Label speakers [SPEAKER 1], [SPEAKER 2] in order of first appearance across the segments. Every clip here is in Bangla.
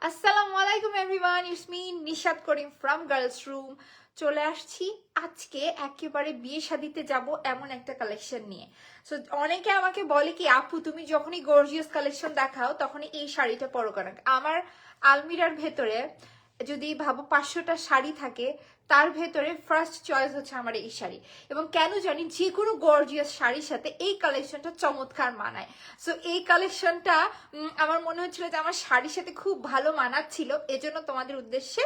[SPEAKER 1] আসসালামু আলাইকুম everyone, it's me Nishat Karim from girls room. চলে আসছি আজকে একেবারে বিয়ে শাদিতে যাব এমন একটা কালেকশন নিয়ে। সো অনেকে আমাকে বলে কি আপু তুমি যখনই গর্জিয়াস কালেকশন দেখাও তখনই এই শাড়িটা পরো কেন। আমার আলমিরার ভেতরে যদি ভাবো 500টা শাড়ি থাকে, তার ভেতরে ফার্স্ট চয়েস হচ্ছে আমার এই শাড়ি। এবং কেন জানি যে কোনো গর্জিয়াস শাড়ির সাথে এই কালেকশনটা চমৎকার মানায়। সো এই কালেকশনটা আমার মনে হচ্ছিল যে আমার শাড়ির সাথে খুব ভালো মানাচ্ছিল, এজন্য তোমাদের উদ্দেশ্যে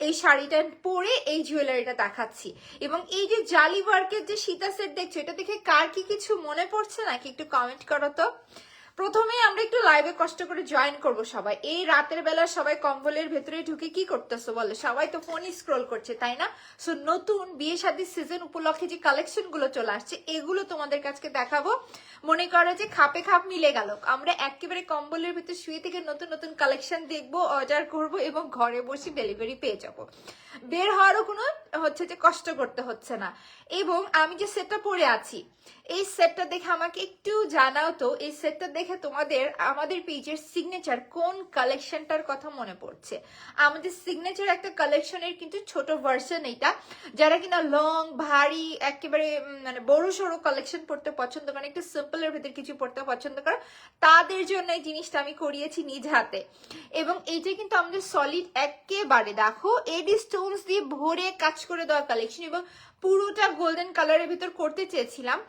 [SPEAKER 1] এই শাড়িটা পরে এই জুয়েলারিটা দেখাচ্ছি। এবং এই যে জালি ওয়ার্কের যে সীতা সেট দেখছো, এটা দেখে কার কি কিছু মনে পড়ছে নাকি একটু কমেন্ট করো তো। প্রথমে আমরা একটু লাইভে কষ্ট করে জয়েন করব সবাই। এই রাতের বেলা সবাই কম্বলের ভেতরে ঢুকে কি করতেছো বলো? সবাই তো ফোনই স্ক্রোল করছে, তাই না? সো নতুন বিয়ে শাদীর সিজন উপলক্ষে যে কালেকশন গুলো চলে আসছে, এগুলো তোমাদের কাছে দেখাবো। মনে করো যে খাপে খাপ মিলে গেল, আমরা একেবারে কম্বলের ভিতরে শুয়ে থেকে নতুন নতুন কালেকশন দেখবো, অর্ডার করব এবং ঘরে বসে ডেলিভারি পেয়ে যাব। বের হওয়ারও কোনো হচ্ছে যে কষ্ট করতে হচ্ছে না। এবং আমি যে সেটটা পরে আছি, এই সেটটা দেখে আমাকে একটু জানাও তো, এই সেটটা দেখে তোমাদের আমাদের পেজের সিগনেচার কোন কালেকশনটার কথা মনে পড়ছে। আমাদের সিগনেচার একটা কালেকশনের কিন্তু ছোট ভার্সন এটা। যারা কিনা লং ভারী একেবারে মানে বড় সড়ো কালেকশন পড়তে পছন্দ করে, একটু সিম্পলের ভেতর কিছু পড়তে পছন্দ করে, তাদের জন্য এই জিনিসটা আমি করিয়েছি নিজ হাতে। এবং এইটা কিন্তু আমাদের সলিড একেবারে দেখো এডি স্টোনস দিয়ে ভরে কাজ করে দেওয়া কালেকশন। এবং পুরোটা গোল্ডেন কালারের ভিতর করতে চেয়েছিলাম,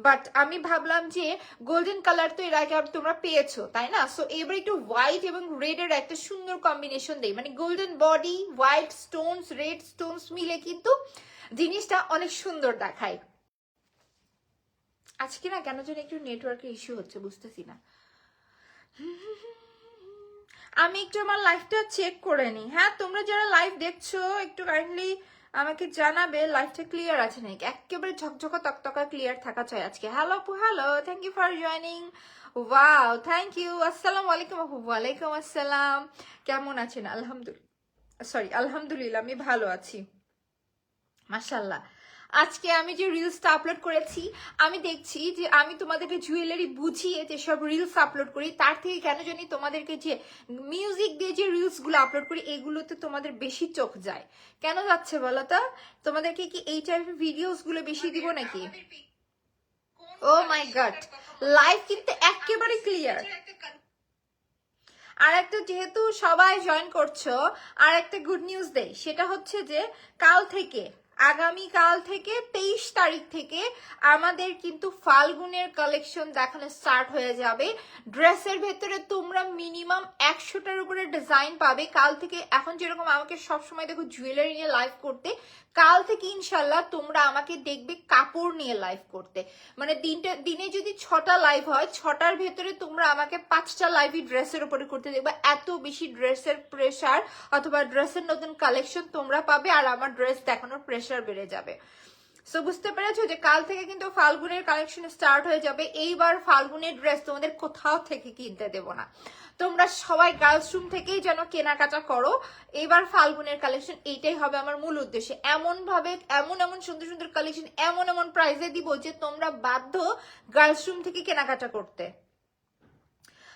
[SPEAKER 1] বাট আমি ভাবলাম যে গোল্ডেন কালার তো এর আগে তোমরা পেয়েছো, তাই না? সো এবার একটু হোয়াইট এবং রেড এর একটা সুন্দর কম্বিনেশন দেই, মানে golden body white Stones red Stones মিলে কিন্তু জিনিসটা অনেক সুন্দর দেখায়। আজকে না কেন যেন একটু নেটওয়ার্কের ইস্যু হচ্ছে, বুঝতেছি না। আমি একটু আমার লাইভটা চেক করে নিই। হ্যাঁ, তোমরা যারা লাইভ দেখছো একটু কাইন্ডলি আমাকে জানাবে লাইভটা ক্লিয়ার আছে নাকি। একেবারে ঝকঝকা তকতকা ক্লিয়ার থাকা চাই আজকে। হ্যালো আপু, hello, thank you for joining. Wow, thank you. আসসালামু আলাইকুম আপু। ওয়ালাইকুম আসসালাম। কেমন আছেন? আলহামদুলিল্লাহ আমি ভালো আছি, মাশাআল্লাহ। আজকে আমি যে রিলসটা আপলোড করেছি, আমি দেখছি যে আমি তোমাদেরকে জুয়েলারি বুঝিয়ে যেসব রিলস আপলোড করি, তার থেকে কেন জানি তোমাদেরকে যে মিউজিক দিয়ে যে রিলস গুলো আপলোড করি, এগুলোতে তোমাদের বেশি চোখ যায়। কেন যাচ্ছে বলো তো? তোমাদেরকে কি এই টাইপের ভিডিওস গুলো বেশি দিব নাকি? ও মাই গড, লাইভ কিন্তু একেবারে ক্লিয়ার। আর একটা, যেহেতু সবাই জয়েন করছো, আর একটা গুড নিউজ দেই, সেটা হচ্ছে যে কাল থেকে, আগামী কাল থেকে 23 তারিখ থেকে আমাদের কিন্তু ফাল্গুনের কালেকশন দেখানো স্টার্ট হয়ে যাবে। ড্রেসের ভেতরে তোমরা মিনিমাম 100টার উপরে ডিজাইন পাবে কাল থেকে। এখন যেরকম আমাকে সবসময় দেখো জুয়েলারি নিয়ে লাইভ করতে, কাল থেকে ইনশাল্লাহ তোমরা আমাকে দেখবে কাপড় নিয়ে লাইভ করতে। মানে দিনে যদি 6টা লাইভ হয়, 6টার ভেতরে তোমরা আমাকে 5টা লাইভই ড্রেসের উপরে করতে দেখবে। এত বেশি ড্রেসের প্রেশার অথবা ড্রেসের নতুন কালেকশন তোমরা পাবে, আর আমার ড্রেস দেখানোর প্রেশার বেড়ে যাবে। সো বুঝতে পেরেছো যে কাল থেকে কিন্তু ফাল্গুনের কালেকশন স্টার্ট হয়ে যাবে। এইবার ফাল্গুনের ড্রেস তোমাদের কোথাও থেকে কিনতে দেবো না, তোমরা সবাই গার্লস রুম থেকেই যেন কেনাকাটা করো। এবার ফাল্গুনের কালেকশন এইটাই হবে আমার মূল উদ্দেশ্য। এমন ভাবে এমন এমন সুন্দর সুন্দর কালেকশন এমন এমন প্রাইসে দিব যে তোমরা বাধ্য গার্লস রুম থেকে কেনাকাটা করতে।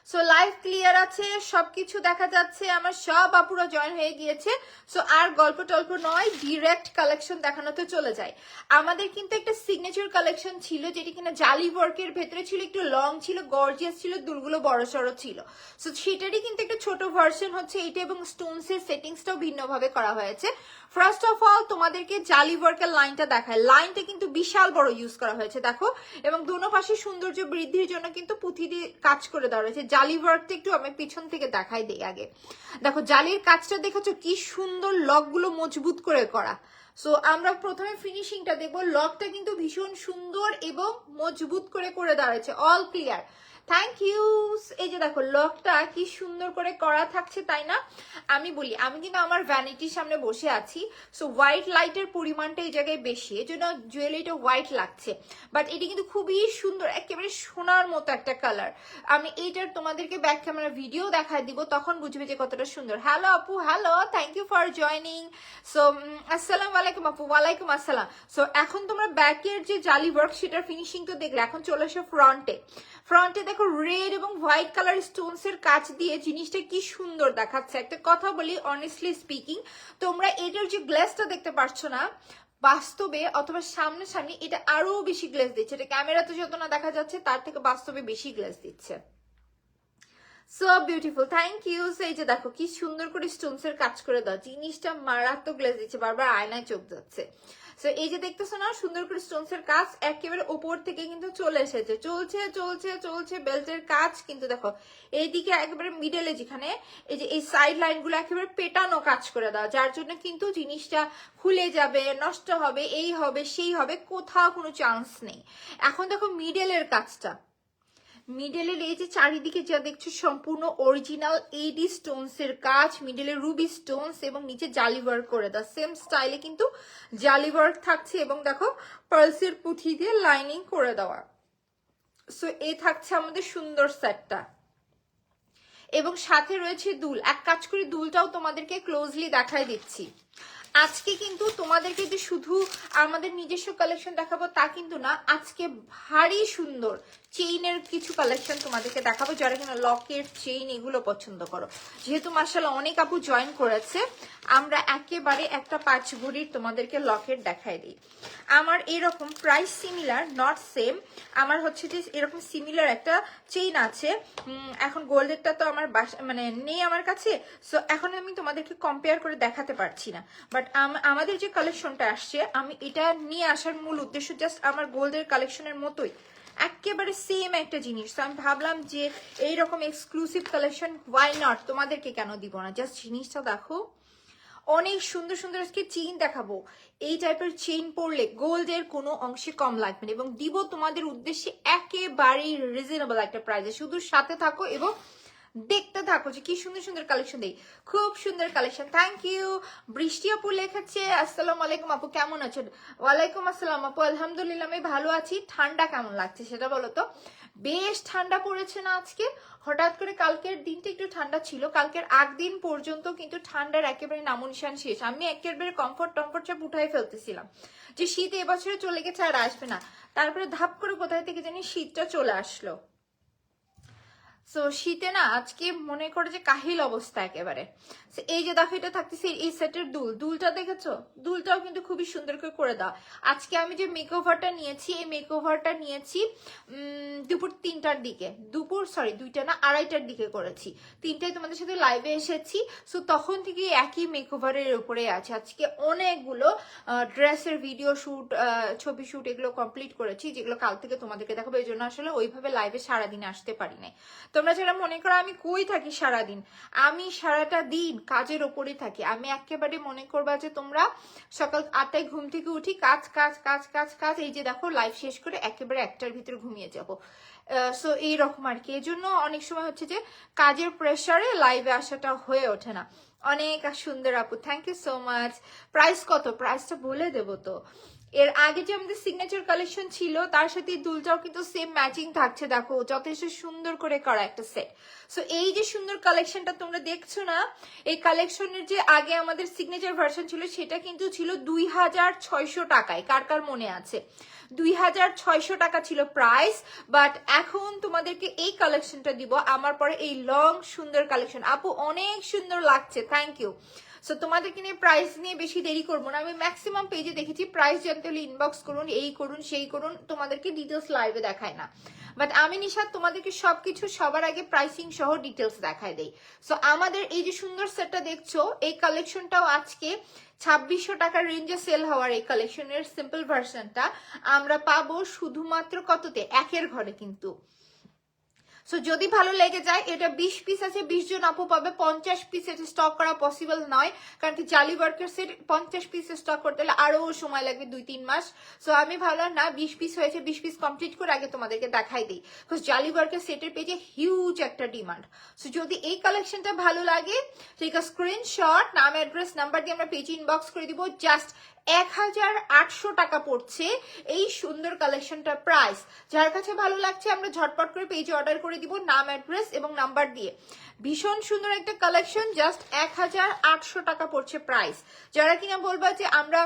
[SPEAKER 1] সো লাইভ ক্লিয়ার আছে, সবকিছু দেখা যাচ্ছে, আমার সব আপুরা জয়েন হয়ে গিয়েছে। সো আর গল্প টল্প নয়, ডিরেক্ট কালেকশন দেখানোতে চলে যায়। আমাদের কিন্তু একটা সিগনেচার কালেকশন ছিল, যেটি কিনা জালি ওয়ার্কের ভেতরে ছিল, একটু লং ছিল, গর্জিয়াস ছিল, দুলগুলো বড় সড়ো ছিল। সো সেটারই কিন্তু একটা ছোট ভার্সন হচ্ছে এইটা, এবং স্টোনসের সেটিংসটাও ভিন্নভাবে করা হয়েছে। ফার্স্ট অফ অল তোমাদেরকে জালি ওয়ার্কের লাইনটা দেখায়। লাইনটা কিন্তু বিশাল বড় ইউজ করা হয়েছে দেখো, এবং দোনো পাশে সৌন্দর্য বৃদ্ধির জন্য কিন্তু পুঁথি দিয়ে কাজ করে দেওয়া রয়েছে। জালি ওয়ার্কটা একটু আমি পিছন থেকে দেখাই দিই আগে। দেখো জালির কাজটা দেখেছো কি সুন্দর, লকগুলো মজবুত করে করা। সো আমরা প্রথমে ফিনিশিংটা দেখবো। লকটা কিন্তু ভীষণ সুন্দর এবং মজবুত করে করে দাঁড়াচ্ছে। All clear, thank you. এই যে দেখো লকটা কি সুন্দর করে করা থাকছে, তাই না? আমি বলি, আমি কিন্তু আমার ভ্যানিটির সামনে বসে আছি, সো হোয়াইট লাইটের পরিমাণটা এই জায়গায় বেশি, এই জন্য জুয়েলারিটা হোয়াইট লাগছে, বাট এটি কিন্তু খুবই সুন্দর, একেবারে সোনার মতো একটা কালার। আমি এইটার তোমাদেরকে ব্যাক ক্যামেরা ভিডিও দেখায় দিব, তখন বুঝবে যে কতটা সুন্দর। হ্যালো আপু, hello, thank you for joining. So আসসালামু আলাইকুম আপু। ওয়ালাইকুম আসসালাম। সো এখন তোমরা ব্যাকের যে জালি ওয়ার্ক সেটার ফিনিশিং তো দেখলে, এখন চলে এসো ফ্রন্টে। ফ্রন্টে দেখো রেড এবং হোয়াইট কালার স্টোনস এর কাজ দিয়ে জিনিসটা কি সুন্দর দেখাচ্ছে। একটা কথা বলি অনেস্টলি স্পিকিং, তোমরা এটার যে গ্লেসটা দেখতে পাচ্ছ না, বাস্তবে অথবা সামনাসামনি এটা আরো বেশি গ্লেস দিচ্ছে। এটা ক্যামেরাতে যত না দেখা যাচ্ছে তার থেকে বাস্তবে বেশি গ্লেস দিচ্ছে। So beautiful, thank you. এই যে দেখো কি সুন্দর করে স্টোনস এর কাজ করে দাও, জিনিসটা মারাত্মক গ্লেজ দিচ্ছে, বারবার আয়নায় চোখ যাচ্ছে। সো এই যে দেখতেছো না সুন্দর করে স্টোনস এর কাজ একেবারে উপর থেকে কিন্তু চলে এসেছে, চলছে চলছে চলছে বেল্টের কাজ। কিন্তু দেখো এইদিকে একেবারে মিডলে যেখানে এই যে এই সাইড লাইন গুলো একেবারে পেটানো কাজ করে দাও, যার জন্য কিন্তু জিনিসটা খুলে যাবে, নষ্ট হবে, এই হবে সেই হবে, কোথাও কোনো চান্স নেই। এখন দেখো মিডলের কাজটা, মিডলের এই যে চারিদিকে যা দেখছো সম্পূর্ণ অরিজিনাল এডি স্টোনস এর কাজ, মিডলে রুবি স্টোনস এবং নিচে জালি ওয়ার্ক করে দাও, সেম স্টাইলে কিন্তু জালি ওয়ার্ক থাকছে এবং দেখো পার্লসের পুঁথি দিয়ে লাইনিং করে দেওয়া। সো এই থাকছে আমাদের সুন্দর সেটটা এবং সাথে রয়েছে দুল। এক কাজ করে দুলটাও তোমাদেরকে ক্লোজলি দেখাই দিচ্ছি। আজকে কিন্তু তোমাদেরকে যে শুধু আমাদের নিজস্ব কালেকশন দেখাবো তা কিন্তু না, আজকে ভারী সুন্দর চেইনের কিছু কালেকশন তোমাদেরকে দেখাবো, যারা কিনা লকেট চেইন এগুলো পছন্দ করো। যেহেতু মাশাআল্লাহ অনেক আপু জয়েন করেছে, আমরা একেবারে একটা 5 ভরির তোমাদেরকে লকেট দেখাই দিই। আমার এরকম প্রাইস সিমিলার, নট সেম, আমার হচ্ছে যে এরকম সিমিলার একটা চেইন আছে। এখন গোল্ডেরটা তো আমার মানে নেই আমার কাছে, সো এখন আমি তোমাদেরকে কম্পেয়ার করে দেখাতে পারছি না। বাট আমাদের যে কালেকশনটা আসছে, আমি এটা নিয়ে আসার মূল উদ্দেশ্য জাস্ট আমার গোল্ডের কালেকশনের মতোই একেবারে সেম একটা জিনিস। তো আমি ভাবলাম যে এইরকম এক্সক্লুসিভ কালেকশন ওয়াই নট, তোমাদেরকে কেন দিব না। জাস্ট জিনিসটা দেখো, অনেক সুন্দর সুন্দর আজকে চেইন দেখাবো। এই টাইপের চেইন পরলে গোল্ডের কোনো অংশে কম লাগবে না এবং দিব তোমাদের উদ্দেশ্যে একেবারেই রিজনেবল একটা প্রাইসে। শুধু সাথে থাকো এবং দেখতে থাকো যে কি সুন্দর সুন্দর কালেকশন দেই, খুব সুন্দর কালেকশন। Thank you. বৃষ্টি আপু লেখাচ্ছে আসসালামু আলাইকুম আপু, কেমন আছেন? ওয়ালাইকুম আসসালাম আপু, আলহামদুলিল্লাহ আমি ভালো আছি। ঠান্ডা কেমন লাগছে সেটা বলো তো? বেশ ঠান্ডা পড়েছে না আজকে? হঠাৎ করে কালকের দিনটা একটু ঠান্ডা ছিল, কালকের আগ দিন পর্যন্ত কিন্তু ঠান্ডার একেবারে নামনিশান শেষ। আমি একেবারে কমফোর্ট টমফোর্ট সব উঠাই ফেলতেছিলাম যে শীত এবছরে চলে গেছে আর আসবে না। তারপরে ধাপ করে কোথায় থেকে জানি শীতটা চলে আসলো। সো শীতে না আজকে মনে করে যে কাহিল অবস্থা একেবারে। এই যে দেখো এটা থাকতেছে এই সেটের দুলটা দেখেছো? দুলটাও কিন্তু খুবই সুন্দর করে দাও। আজকে আমি যে মেকওভারটা নিয়েছি, এই মেকওভারটা নিয়েছি দুপুর 3টার দিকে, দুইটা না 2:30টার দিকে করেছি। 3টায় তোমাদের সাথে লাইভে এসেছি, সো তখন থেকে একই মেকওভারের উপরে আছে। আজকে অনেকগুলো ড্রেসের ভিডিও শুট, ছবি শুট এগুলো কমপ্লিট করেছি, যেগুলো কাল থেকে তোমাদেরকে দেখাবো। এই জন্য আসলে ওইভাবে লাইভে সারাদিন আসতে পারি নাই। তোমরা যারা মনে করো আমি কই থাকি সারাদিন, আমি সারাটা দিন কাজের ওপরে থাকি। আমি একেবারে মনে করবা যে তোমরা সকাল 8টায় ঘুম থেকে উঠি, কাজ কাজ কাজ কাজ কাজ, এই যে দেখো লাইভ শেষ করে একেবারে 1টার ভিতরে ঘুমিয়ে যাবো। সো এইরকম আর কি। এই জন্য অনেক সময় হচ্ছে যে কাজের প্রেশারে লাইভে আসাটা হয়ে ওঠে না। অনেক সুন্দর আপু, thank you so much. Price কত? প্রাইসটা বলে দেবো তো। এর আগে যে আমাদের সিগনেচার কালেকশন ছিল তার সাথে দুলটাও কিন্তু সেম ম্যাচিং থাকছে, দেখো যথেষ্ট সুন্দর করে করা একটা সেট। সো এই যে সুন্দর কালেকশনটা তোমরা দেখছো না, এই কালেকশনের যে আগে আমাদের সিগনেচার ভার্সন ছিল সেটা কিন্তু ছিল 2600 টাকায়। কার কার মনে আছে? 2600 টাকা ছিল প্রাইস, বাট এখন তোমাদেরকে এই কালেকশনটা দিব আমার পরে এই লং সুন্দর কালেকশন। আপু অনেক সুন্দর লাগছে, থ্যাংক ইউ। সো তোমাদেরকে নিয়ে প্রাইস নিয়ে বেশি দেরি করবো না। আমি ম্যাক্সিমাম পেজে দেখেছি প্রাইস জানতে হলে ইনবক্স করুন, এই করুন সেই করুন, তোমাদেরকে ডিটেলস লাইভে দেখায় না। বাট আমি নিশাদ তোমাদেরকে সবকিছু সবার আগে প্রাইসিং সহ ডিটেলস দেখায় দেই। সো আমাদের এই যে সুন্দর সেটটা দেখছো, এই কালেকশনটাও আজকে 2600 টাকার রেঞ্জে সেল হওয়ার এই কালেকশনের সিম্পল ভার্সনটা আমরা পাবো শুধুমাত্র কততে? 1-এর ঘরে কিন্তু। সো যদি ভালো লেগে যায়, এটা 20 পিস আছে, 20 জন আপু পাবে। 50 পিস এটা স্টক করা পসিবল নয়, কারণ কি জালি ওয়ার্কের সেট 50 পিস স্টক করতে হলে আরো সময় লাগবে 2-3 মাস। সো আমি ভাবলাম না, 20 পিস হয়েছে, 20 পিস কমপ্লিট করে আগে তোমাদেরকে দেখাই দিই, বিকজ জালি ওয়ার্কের সেটের পেজে হিউজ একটা ডিমান্ড। সো যদি এই কালেকশনটা ভালো লাগে, ঠিক আছে, স্ক্রিনশট, নাম অ্যাড্রেস নাম্বার দিয়ে আমরা পেজে ইনবক্স করে দিব। জাস্ট 1800 টাকা পড়ছে এই সুন্দর কালেকশনটার প্রাইস। যার কাছে ভালো লাগছে আমরা ঝটপট করে পেজে অর্ডার করে দিব নাম, অ্যাড্রেস এবং নাম্বার দিয়ে। ভীষণ সুন্দর একটা কালেকশন, জাস্ট 1800 টাকা পড়ছে প্রাইস। যারা কিনা বলবা যে আমরা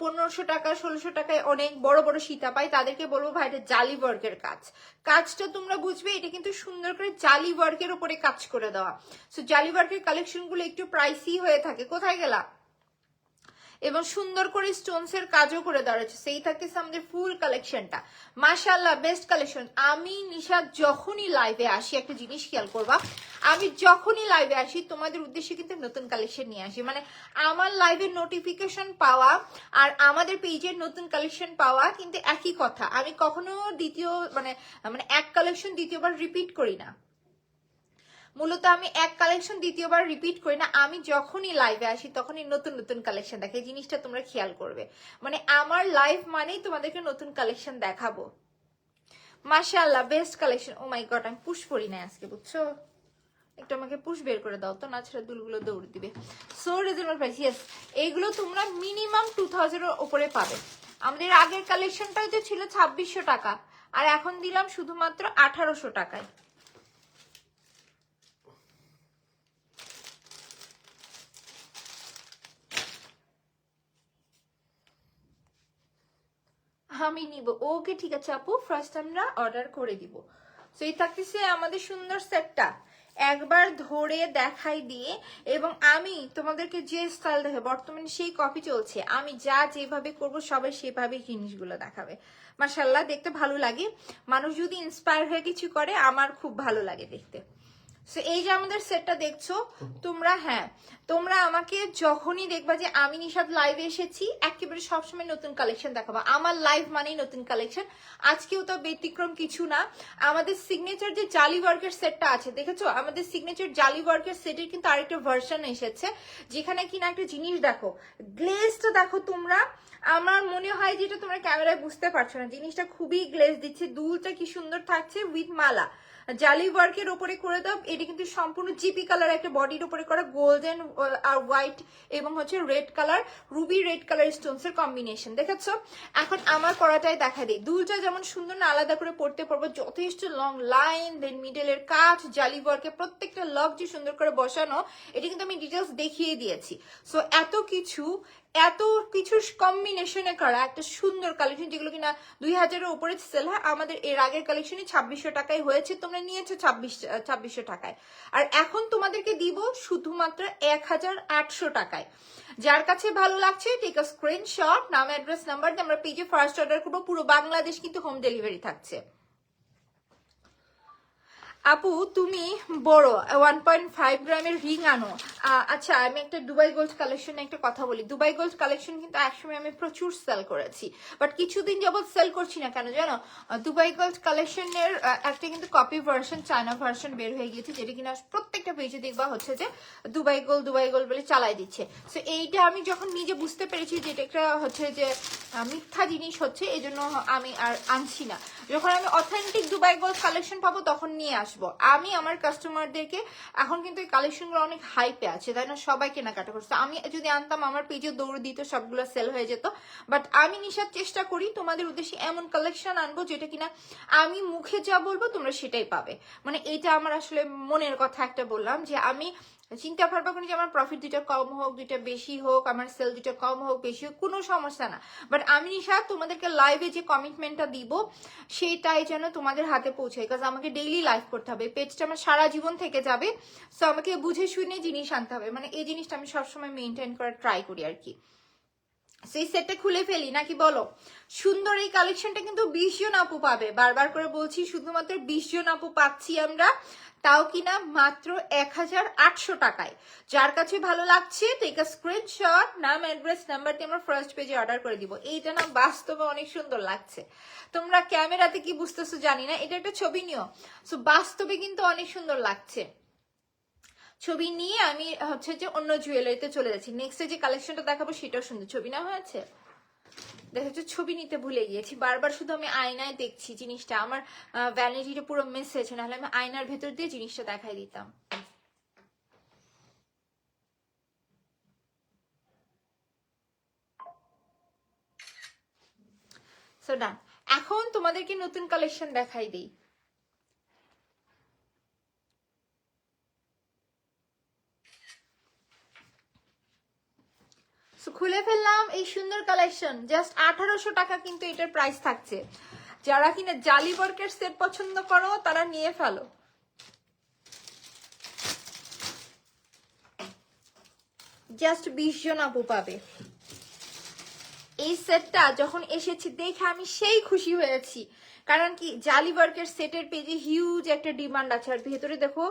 [SPEAKER 1] 1500 টাকা 1600 টাকায় অনেক বড় বড় সীতা পাই, তাদেরকে বলবো ভাই এটা জালি ওয়ার্কের কাজ। কাজটা তোমরা বুঝবে, এটা কিন্তু সুন্দর করে জালি ওয়ার্কের উপরে কাজ করে দেওয়া। সো জালি ওয়ার্কের কালেকশন গুলো একটু প্রাইসি হয়ে থাকে। কোথায় গেলা? এবং সুন্দর করে স্টোনস এর কাজও করে দেওয়া হয়েছে। সেই থাকতেছে আমাদের ফুল কালেকশনটা, মাশাআল্লাহ বেস্ট কালেকশন। আমি নিশাদ যখনই লাইভে আসি একটা জিনিস খেয়াল করবা, আমি যখনই লাইভে আসি তোমাদের উদ্দেশ্যে কিন্তু নতুন কালেকশন নিয়ে আসি। মানে আমার লাইভের নোটিফিকেশন পাওয়া আর আমাদের পেজের নতুন কালেকশন পাওয়া কিন্তু একই কথা। আমি কখনো দ্বিতীয় মানে মানে এক কালেকশন দ্বিতীয়বার রিপিট করি না। মূলত আমি এক কালেকশন দ্বিতীয়বার রিপিট করি না। আমি যখনই লাইভে আসি তখনই নতুন নতুন কালেকশন দেখে, এই জিনিসটা তোমরা খেয়াল করবে। মানে আমার লাইভ মানেই তোমাদেরকে নতুন কালেকশন দেখাবো। মাশাআল্লাহ বেস্ট কালেকশন। ও মাই গড, আমি পুশ করি না আজকে, বুঝছো? একটু আমাকে পুশ বের করে দাও তো, না ছাড়া দুলগুলো দৌড় দিবে। So reasonable price, yes. এইগুলো তোমরা মিনিমাম 2000 এর উপরে পাবে। আমাদের আগের কালেকশনটাই তো ছিল 2600 টাকা, আর এখন দিলাম শুধুমাত্র 1800 টাকায়। আমি নিব, ওকে ঠিক আছে আপু, ফার্স্ট আমরা অর্ডার করে দিব। সো এই থাকতেছে আমাদের সুন্দর সেটটা, একবার ধরে দেখাই দিয়ে। এবং আমি তোমাদেরকে যে স্টাইল দেখে বর্তমানে সেই কপি চলছে, আমি যা যেভাবে করব সবাই সেভাবে জিনিসগুলো দেখাবে। মাশাআল্লাহ দেখতে ভালো লাগে, মানুষ যদি ইন্সপায়ার হয়ে কিছু করে আমার খুব ভালো লাগে দেখতে। সো এই যে আমাদের সেটটা দেখছো তোমরা, হ্যাঁ তোমরা আমাকে যখনই দেখবা যে আমি নিশাদ লাইভে এসেছি, একেবারে সবসময় নতুন কালেকশন দেখাবো। আমার লাইভ মানেই নতুন কালেকশন, আজকেও তো ব্যতিক্রম কিছু না। আমাদের সিগনেচার যে জালি ওয়ার্কের সেটটা আছে দেখেছো, আমাদের সিগনেচার জালি ওয়ার্কের সেটের কিন্তু আরেকটা ভার্সন এসেছে, যেখানে কিনা একটা জিনিস দেখো, গ্লেজটা দেখো তোমরা। আমার মনে হয় যেটা তোমরা ক্যামেরায় বুঝতে পারছো না, জিনিসটা খুবই গ্লেজ দিচ্ছে। দুলটা কি সুন্দর থাকছে উইথ মালা, জালি ওয়ার্কের উপরে করে দাও। এটা কিন্তু সম্পূর্ণ জিপি কালার একটা বডির উপরে করা, গোল্ডেন আর হোয়াইট এবং হচ্ছে red colour, Ruby red colour Stones এর কম্বিনেশন দেখেছো। এখন আমার পরাটাই দেখা দিই, দুলটা যেমন সুন্দর না আলাদা করে পড়তে পারবো, যথেষ্ট লং লাইন, দেন মিডলের কাজ, জালি ওয়ার্কে প্রত্যেকটা লক যে সুন্দর করে বসানো, এটা কিন্তু আমি ডিটেলস দেখিয়ে দিয়েছি। সো এত কিছু কম্বিনেশনে করা একটা সুন্দর কালেকশন, যেগুলো কিনা 2000-এর উপরে সেল হয়। আমাদের এর আগের কালেকশনই 2600 টাকায় হয়েছে, তোমরা নিয়েছো 2600 টাকায়, আর এখন তোমাদেরকে দিব শুধুমাত্র 1800 টাকায়। যার কাছে ভালো লাগছে টেক আ স্ক্রিনশট, নাম অ্যাড্রেস নাম্বার দিয়ে আমরা পেজে ফার্স্ট অর্ডার করবো। পুরো বাংলাদেশ কিন্তু হোম ডেলিভারি থাকছে। আপু তুমি বড় 1.5 গ্রামের রিং আনো। আচ্ছা আমি একটা দুবাই গোল্ড কালেকশন একটা কথা বলি। দুবাই গোল্ড কালেকশন কিন্তু একসময় আমি প্রচুর সেল করেছি, বাট কিছুদিন যাবত সেল করছি না কেন জানো? দুবাই গোল্ড কালেকশনের একটা কিন্তু কপি ভার্সন, চায়না ভার্সন বের হয়ে গিয়েছে, যেটা কিনা প্রত্যেকটা পেজে দেখবা হচ্ছে যে দুবাই গোল্ড বলে চালাই দিচ্ছে। সো এইটা আমি যখন নিজে বুঝতে পেরেছি যে এটা একটা হচ্ছে যে মিথ্যা জিনিস হচ্ছে, এই জন্য আমি আর আনছি না। যখন আমি অথেন্টিক দুবাই গোল্ড কালেকশন পাবো তখন নিয়ে আসবো। আমি আমার কাস্টমারদেরকে, এখন কিন্তু এই কালেকশনগুলো অনেক হাইপে আছে তাই না, সবাই কেনাকাটা করছে। আমি যদি আনতাম আমার পেজে দৌড় দিত, সবগুলো সেল হয়ে যেত। বাট আমি নিশার চেষ্টা করি তোমাদের উদ্দেশ্যে এমন কালেকশন আনবো যেটা কিনা আমি মুখে যা বলবো তোমরা সেটাই পাবে। মানে এটা আমার আসলে মনের কথা একটা বললাম, যে আমি চিন্তা ভাবনা করি যে আমার প্রফিট দুইটা কম হোক দুইটা বেশি হোক, আমার সেল দুইটা কম হোক বেশি হোক, কোনো সমস্যা না। বাট আমি নিশা তোমাদেরকে লাইভে যে কমিটমেন্টটা দিব সেইটাই যেন তোমাদের হাতে পৌঁছায়, কারণ আমাকে ডেইলি লাইভ করতে হবে, পেজটা আমার সারা জীবন থেকে যাবে। সো আমাকে বুঝে শুনে জিনিস আনতে হবে, মানে এই জিনিসটা আমি সবসময় মেনটেন করার ট্রাই করি আর কি। সেই সেটটা খুলে ফেলি নাকি বলো? সুন্দর এই কালেকশনটা কিন্তু 20 জন আপু পাবে, বারবার করে বলছি শুধুমাত্র 20 জন আপু পাচ্ছি আমরা, তাও কিনা মাত্র 1800 টাকায়। যার কাছে ভালো লাগছে টেক আ স্ক্রিনশট, নাম অ্যাড্রেস নাম্বার দিয়ে আমরা ফার্স্ট পেজে অর্ডার করে দিব। এইটা না বাস্তবে অনেক সুন্দর লাগছে, তোমরা ক্যামেরাতে কি বুঝতেছো জানি না, এটা একটা ছবি নিও। সো বাস্তবে কিন্তু অনেক সুন্দর লাগছে। ছবি নিয়ে আমি হচ্ছে যে অন্য জুয়েলারিতে চলে যাচ্ছি। নেক্সট যে কালেকশনটা দেখাবো সেটাও সুন্দর, ছবি না হয়েছে দেখো, ছবি নিতে ভুলে গিয়েছি, বারবার শুধু আমি আয়নায় দেখছি জিনিসটা, আমার ভ্যানিটিটা পুরো মিস হয়েছে, নাহলে আমি আয়নার ভেতর দিয়ে জিনিসটা দেখাই দিতাম। সো ডান, এখন তোমাদেরকে নতুন কালেকশন দেখাই দিই। খুলে ফেললাম এই সুন্দর কালেকশন, জাস্ট 1800 টাকা কিন্তু এটার প্রাইস থাকছে। যারা কিনা জালি ওয়ার্কের সেট পছন্দ করো তারা নিয়ে ফেলো। জাস্ট 20 জন আপু পাবে। এই সেটটা যখন এসেছে দেখে আমি সেই খুশি হয়েছি, কারণ কি জালি ওয়ার্কের সেটের পেজে হিউজ একটা ডিমান্ড আছে। আর ভেতরে দেখো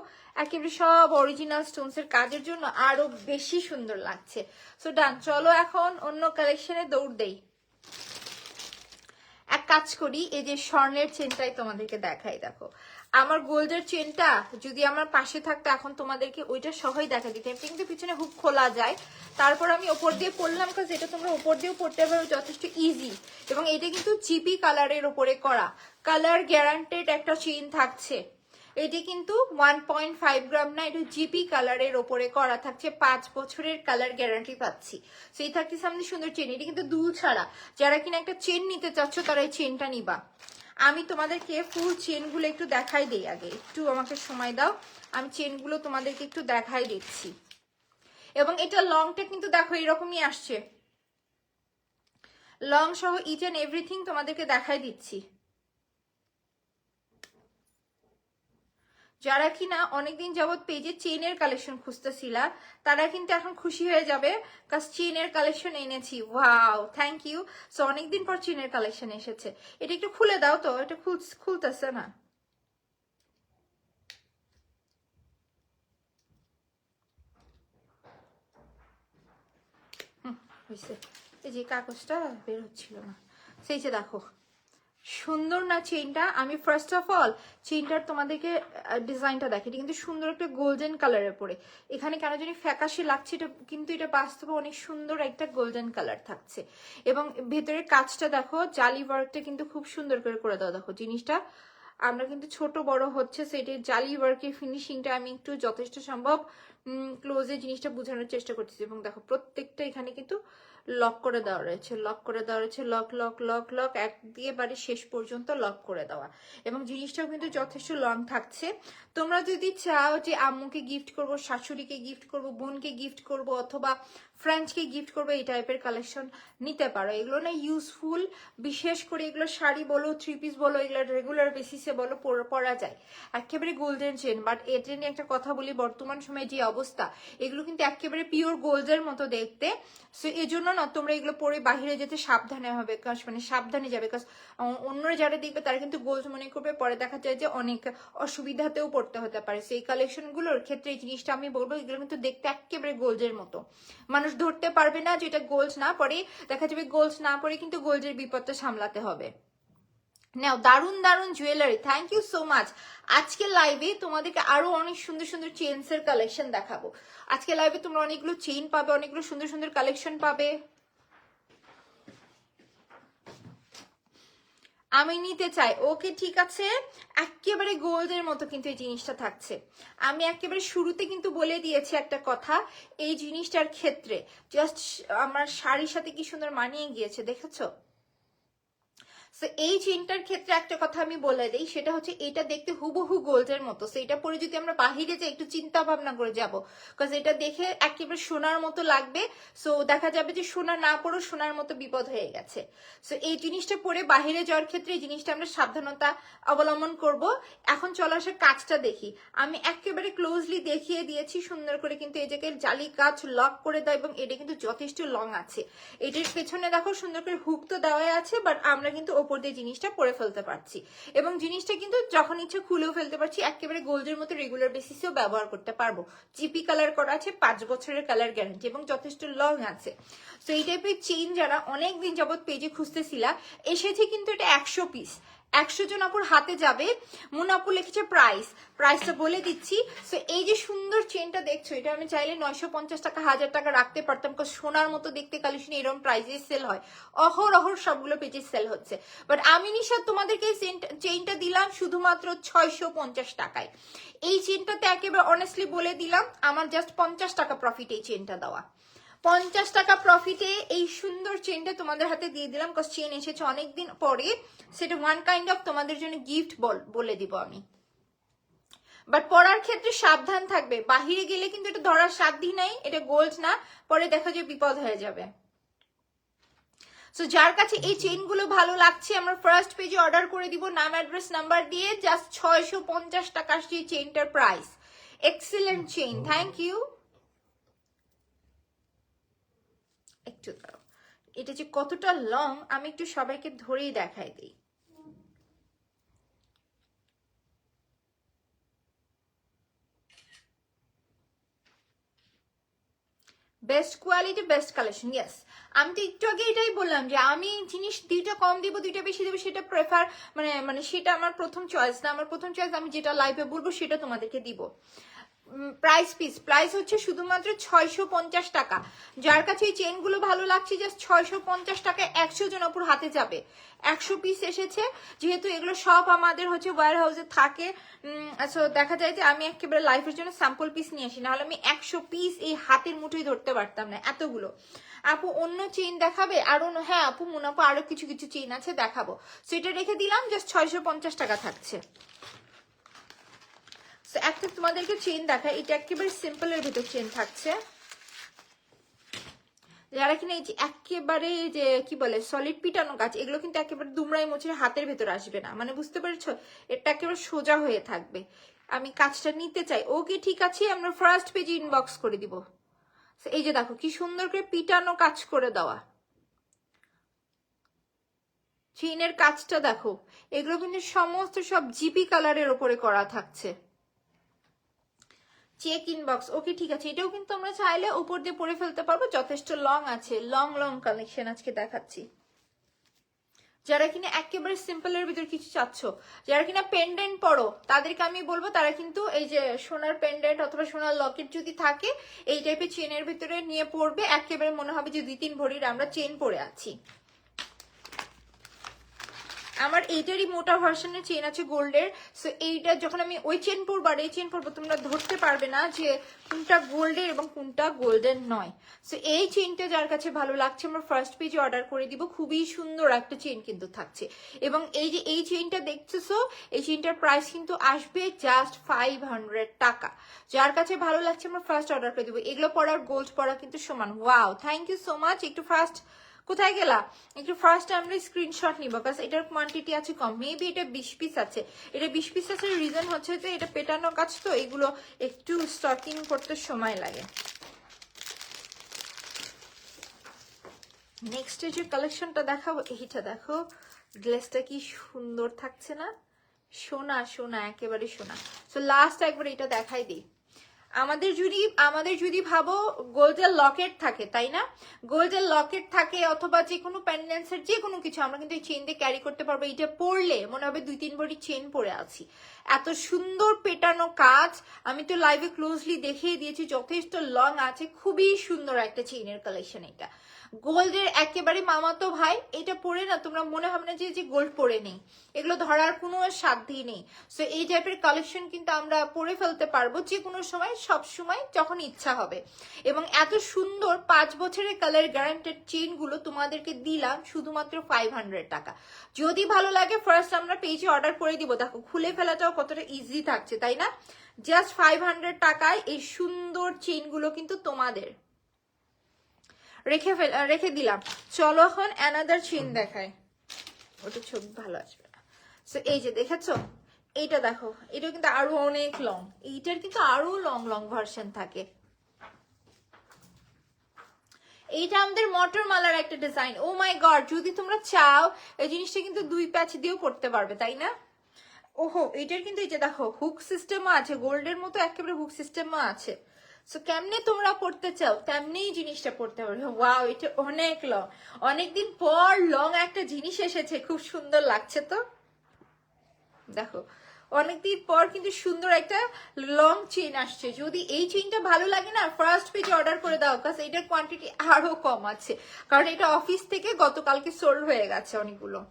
[SPEAKER 1] একেবারে সব অরিজিনাল স্টোনস এর কাজের জন্য আরো বেশি সুন্দর লাগছে। সো ডান, চলো এখন অন্য কালেকশনে দৌড় দেই। এক কাজ করি, এই যে স্বর্ণের চেনটাই তোমাদেরকে দেখাই। দেখো আমার গোল্ডের চেনটা যদি আমার পাশে থাকতো এখন তোমাদেরকে ওইটা সহই দেখা দিতাম, কিন্তু পিছনে হুক খোলা যায়। তারপর আমি ওপর দিয়ে পরলাম, কারণ এটা তোমরা ওপর দিয়েও পরতে পারো, যথেষ্ট ইজি। এবং এটা কিন্তু জিপি কালারের ওপরে করা, কালার গ্যারান্টেড একটা চেন থাকছে। এটি কিন্তু 1.5 গ্রাম না, এটা জিপি কালারের ওপরে করা থাকছে, 5 বছরের কালার গ্যারান্টি পাচ্ছি। সেই থাকছে সামনে সুন্দর চেন। এটি কিন্তু দুল ছাড়া, যারা কিনা একটা চেন নিতে চাচ্ছ তারা এই চেনটা নিবা। আমি তোমাদেরকে ফুল চেনগুলো একটু দেখাই দিই, আগে একটু আমাকে সময় দাও, আমি চেনগুলো তোমাদেরকে একটু দেখাই দিচ্ছি। এবং এটা লংটা কিন্তু দেখো এরকমই আসছে, লং সহ ইচ এন্ড এভরিথিং তোমাদেরকে দেখাই দিচ্ছি। যারা কিনা অনেকদিন যাবত পেজে চেনের কালেকশন খুঁজতেছিলা তারা কিন্তু এখন খুশি হয়ে যাবে, কারণ চেনের কালেকশন এনেছি। Wow, thank you. সো অনেকদিন পর চেনের কালেকশন এসেছে। এটা একটু খুলে দাও তো, এটা খুলতেছে না। হয়েছে, এই যে কাগজটা বের হচ্ছিল না, সেই যে দেখো সুন্দর না চেইনটা। আমি ফার্স্ট অফ অল চেইনটার তোমাদেরকে ডিজাইনটা দেখি, এটা কিন্তু সুন্দর একটা গোল্ডেন কালারের পরে, এখানে কেন জানি ফ্যাকাশে লাগছে, এটা কিন্তু এটা বাস্তবে অনেক সুন্দর একটা গোল্ডেন কালার থাকছে। এবং ভেতরের কাজটা দেখো, জালি ওয়ার্কটা কিন্তু খুব সুন্দর করে দাও। দেখো জিনিসটা আমরা কিন্তু ছোট বড় হচ্ছে, সেটা জালি ওয়ার্কের ফিনিশিংটা আমি একটু যথেষ্ট সম্ভব ক্লোজে জিনিসটা বোঝানোর চেষ্টা করতেছি। এবং দেখো প্রত্যেকটা এখানে কিন্তু লক করে দেওয়া রয়েছে, লক করে দেওয়া রয়েছে, লক লক লক লক, এক দিয়ে বাড়ি শেষ পর্যন্ত লক করে দেওয়া। এবং জিনিসটাও কিন্তু যথেষ্ট লং থাকছে। তোমরা যদি চাও যে আম্মুকে গিফট করব, শাশুড়িকে গিফট করব, বোনকে গিফট করব, অথবা ফ্রেন্ডসকে গিফট করবো, এই টাইপের কালেকশন নিতে পারো। এগুলো না ইউজফুল, বিশেষ করে এগুলো শাড়ি বলো, থ্রি পিস বলো, এগুলো রেগুলার বেসিসে বলো পরা যায়। একেবারে গোল্ডেন চেন। বাট এটা নিয়ে একটা কথা বলি, বর্তমান সময়ে যে অবস্থা, এগুলো কিন্তু একেবারে পিওর গোল্ডের মতো দেখতে। সো এই জন্য না তোমরা এগুলো পরে বাহিরে যেতে সাবধানে হবে, মানে সাবধানে যাবে, কারণ অন্যরা যারা দেখবে তারা কিন্তু গোল্ড মনে করবে, পরে দেখা যায় যে অনেক অসুবিধাতেও পড়তে হতে পারে। সেই কালেকশনগুলোর ক্ষেত্রে এই জিনিসটা আমি বলবো, এগুলো কিন্তু দেখতে একেবারে গোল্ডের মতো, মানুষ ধরতে পারবে না যে এটা গোল্ড না। পরে দেখা যাবে গোল্ড না পরে কিন্তু গোল্ডের বিপদটা সামলাতে হবে। নাও দারুন দারুন jewellery, thank you so much. আজকে লাইভে তোমাদেরকে আরো অনেক সুন্দর সুন্দর চেইনসের কালেকশন দেখাবো। আজকে লাইভে তোমরা অনেকগুলো চেইন পাবে, অনেকগুলো সুন্দর সুন্দর কালেকশন পাবে। আমি নিতে চাই, ওকে ঠিক আছে। একেবারে গোল্ডের মতো কিন্তু এই জিনিসটা থাকছে। আমি একেবারে শুরুতে কিন্তু বলে দিয়েছি একটা কথা, এই জিনিসটার ক্ষেত্রে জাস্ট আমার শাড়ির সাথে কি সুন্দর মানিয়ে গিয়েছে, দেখেছো? সো এই চেনটার ক্ষেত্রে একটা কথা আমি বলে দিই, সেটা হচ্ছে এটা দেখতে হুবহু গোল্ডের মতো। সো এটা পরে যদি আমরা বাহিরে যাই একটু চিন্তা ভাবনা করে যাবো, বিকজ এটা দেখে একেবারে সোনার মতো লাগবে। সো দেখা যাবে যে সোনা না পরেও সোনার মতো বিপদ হয়ে গেছে। সো এই জিনিসটা পরে বাহিরে যাওয়ার ক্ষেত্রে এই জিনিসটা আমরা সাবধানতা অবলম্বন করব। এখন চলো আসে কাজটা দেখি। আমি একেবারে ক্লোজলি দেখিয়ে দিয়েছি সুন্দর করে, কিন্তু এই জায়গায় জালি কাজ লক করে দেয় এবং এটা কিন্তু যথেষ্ট লং আছে। এটার পেছনে দেখো সুন্দর করে হুক তো দেওয়াই আছে, বাট আমরা কিন্তু ওপর দিয়ে জিনিসটা পরে ফেলতে পারছি। এবং জিনিসটা কিন্তু যখন ইচ্ছে খুলেও ফেলতে পারছি, একেবারে গোল্ডের মতো রেগুলার বেসিসেও ব্যবহার করতে পারবো। জিপি কালার করা আছে, 5 বছরের কালার গ্যারান্টি এবং যথেষ্ট লং আছে। তো এই টাইপের চেইন যারা অনেকদিন যাবত পেজে খুঁজতেছিলা, এসেছে কিন্তু এটা 100 পিস। 100 জন আপুর হাতে যাবে। মুন আপু লিখেছে প্রাইসটা বলে দিচ্ছি। সো এই যে সুন্দর চেনটা দেখছো, এটা আমি চাইলে 950 টাকা 1000 টাকা রাখতে পারতাম, কারণ সোনার মতো দেখতে কালেকশন এরকম প্রাইসে সেল হয়, অহরহ সবগুলো পেজে সেল হচ্ছে। বাট আমি নিশা তোমাদেরকে চেইনটা দিলাম শুধুমাত্র 650 টাকায়। এই চেনটাতে একেবারে অনেস্টলি বলে দিলাম আমার জাস্ট 50 টাকা প্রফিট এই চেনটা দেওয়া। 50 টাকা প্রফিটে এই সুন্দর চেনটা তোমাদের হাতে দিয়ে দিলাম, কজ চেন এসেছে অনেকদিন পরে। সেটা ওয়ান কাইন্ড অফ তোমাদের জন্য গিফট বলে দিব আমি। বাট পরার ক্ষেত্রে সাবধান থাকবে, বাহিরে গেলে কিন্তু এটা ধরার সাধ্যই নাই, এটা গোল্ড না, পরে দেখা যায় বিপদ হয়ে যাবে। সো যার কাছে এই চেইনগুলো ভালো লাগছে আমরা ফার্স্ট পেজে অর্ডার করে দিব নাম অ্যাড্রেস নাম্বার দিয়ে। জাস্ট 650 টাকা আসছে চেইনটার price. Excellent chain, thank you. একটু দাঁড়াও, এটা যে কতটা লং আমি একটু সবাইকে ধরেই দেখাই দিই। Best quality best collection, yes. আমি তো একটু আগে এটাই বললাম যে আমি জিনিস দুইটা কম দিব দুইটা বেশি দেবো সেটা প্রেফার মানে সেটা আমার প্রথম চয়েস না। আমার প্রথম চয়েস আমি যেটা লাইভে বলবো সেটা তোমাদেরকে দিব। প্রাইস হচ্ছে শুধুমাত্র 650 টাকা। যার কাছে এই চেনগুলো ভালো লাগছে জাস্ট 650 টাকা 100 জন অপুর হাতে যাবে। 100 পিস এসেছে, যেহেতু এগুলো সব আমাদের হচ্ছে ওয়্যার হাউসে থাকে। দেখা যায় যে আমি একেবারে লাইফের জন্য স্যাম্পল পিস নিয়ে আসি, নাহলে আমি 100 পিস এই হাতের মুঠোই ধরতে পারতাম না এতগুলো। আপু অন্য চেইন দেখাবে আরো? হ্যাঁ আপু মুনাপু আরো কিছু কিছু চেইন আছে দেখাবো, সেটা রেখে দিলাম। জাস্ট 650 টাকা থাকছে। একটা তোমাদেরকে চেইন দেখায়, এটা একেবারে সিম্পলের ভিতর চেইন থাকছে। যারা কিনা এই যে একেবারে যে কি বলে সলিড পিটানো কাজ, এগুলো কিন্তু একেবারে দুমড়াই মুচড়ে হাতের ভেতর আসবে না, মানে বুঝতে পেরেছো? এটা একেবারে সোজা হয়ে থাকবে। আমি কাজটা নিতে চাই, ওকে ঠিক আছে, আমরা ফার্স্ট পেজে ইনবক্স করে দিব। এই যে দেখো কি সুন্দর করে পিটানো কাজ করে দেওয়া, চেইনের কাজটা দেখো। এগুলো কিন্তু সমস্ত সব জিপি কালারের ওপরে করা থাকছে। চেক ইনবক্স, ওকে ঠিক আছে। এটাও কিন্তু আমরা চাইলে উপর দিয়ে পরে ফেলতে পারবো, যথেষ্ট লং আছে। লং কালেকশন আজকে দেখাচ্ছি। যারা কিনা একেবারে সিম্পলের ভিতর কিছু চাচ্ছ, যারা কিনা পেন্ডেন্ট পরো, তাদেরকে আমি বলবো তারা কিন্তু এই যে সোনার পেন্ডেন্ট অথবা সোনার লকেট যদি থাকে এই টাইপের চেনের ভিতরে নিয়ে পড়বে, একেবারে মনে হবে যে 2-3 ভরির আমরা চেন পরে আছি। আমার এইটারই মোটা ভার্সনের চেন আছে গোল্ডের। সো এইটা যখন আমি ওই চেন পরবো আর এই চেন পরবো, তোমরা ধরতে পারবে না যে কোনটা গোল্ডের এবং কোনটা গোল্ডের নয়। সো এই চেনটা যার কাছে ভালো লাগছে আমরা ফার্স্ট পেজে অর্ডার করে দিব। খুবই সুন্দর একটা চেন কিন্তু থাকছে। এবং এই যে এই চেনটা দেখতেছো, এই চেনটার প্রাইস কিন্তু আসবে জাস্ট 500 টাকা। যার কাছে ভালো লাগছে আমরা ফার্স্ট অর্ডার করে দিব। এগুলো পরার গোল্ড পরা কিন্তু সমান। Wow, thank you so much. একটু ফার্স্ট কোথায় গেলা? একটু ফার্স্ট আমরা স্ক্রিনশট নিব, কারণ এটার কোয়ান্টিটি আছে কম। মেবি এটা 20 পিস আছে। এটা 20 পিস আছে, রিজন হচ্ছে যে এটা পেটানো কাজ, তো এগুলো একটু স্টকিং করতে সময় লাগে। নেক্সট যে কালেকশনটা দেখাবো, এইটা দেখো, গ্লেসটা কি সুন্দর থাকছে না? সোনা সোনা, একেবারে সোনা। সো লাস্ট একবার এটা দেখাই দিই। আমাদের যদি ভাবো গোল্ডের লকেট থাকে, তাই না? গোল্ডের লকেট থাকে অথবা যে কোনো প্যান্ডেন্টসের যে কোনো কিছু আমরা কিন্তু এই চেন দিয়ে ক্যারি করতে পারবো। এটা পরলে মনে হবে 2-3 ভরি চেন পরে আছি। এত সুন্দর পেটানো কাজ, আমি তো লাইভে ক্লোজলি দেখিয়ে দিয়েছি, যথেষ্ট লং আছে। খুবই সুন্দর একটা চেইনের কালেকশন এটা। গোল্ডের একেবারে মামাতো ভাই, এটা পরে না তোমরা মনে হবে না যে গোল্ড পরে নেই। এগুলো ধরার কোনো সাধ্যই নেই। সো এই টাইপের কালেকশন কিন্তু আমরা পরে ফেলতে পারবো যে কোনো সময়, সব সময়, যখন ইচ্ছা হবে। এবং এত সুন্দর 5 বছরের কালার গ্যারান্টেড চেইনগুলো তোমাদেরকে দিলাম শুধুমাত্র 500 টাকা। যদি ভালো লাগে ফার্স্ট আমরা পেজে অর্ডার করে দিব। দেখো খুলে ফেলাটাও কতটা ইজি থাকছে, তাই না? জাস্ট 500 টাকায় এই সুন্দর চেইনগুলো কিন্তু তোমাদের। রেখে দিলাম। চলো এখন অ্যানাদার চেইন দেখায়, ওটা ছবি ভালো আসবে না। সো এই যে দেখেছো, এইটা দেখো, এটা কিন্তু আরো অনেক লং। এইটার কিন্তু আরো লং ভার্সন থাকে। এইটা আমাদের মটর মালার একটা ডিজাইন। ও মাই গড, যদি তোমরা চাও এই জিনিসটা কিন্তু 2 প্যাচ দিয়েও করতে পারবে, তাই না? ওহো, এইটার কিন্তু এই যে দেখো হুক সিস্টেমও আছে, গোল্ডের মতো একেবারে হুক সিস্টেমও আছে। সো কেমনে তোমরা পড়তে চাও তেমনি জিনিসটা পড়তে পারবে। ওয়াও, এটা অনেক লং। অনেকদিন পর লং একটা জিনিস এসেছে, খুব সুন্দর লাগছে তো। দেখো অনেকদিন পর কিন্তু সুন্দর একটা লং চেইন আসছে। যদি এই চেইনটা ভালো লাগে না, ফার্স্ট পেজে অর্ডার করে দাও, কারণ এটার কোয়ান্টিটি আরো কম আছে, কারণ এটা অফিস থেকে গতকালকে সোল্ড হয়ে গেছে অনেকগুলো।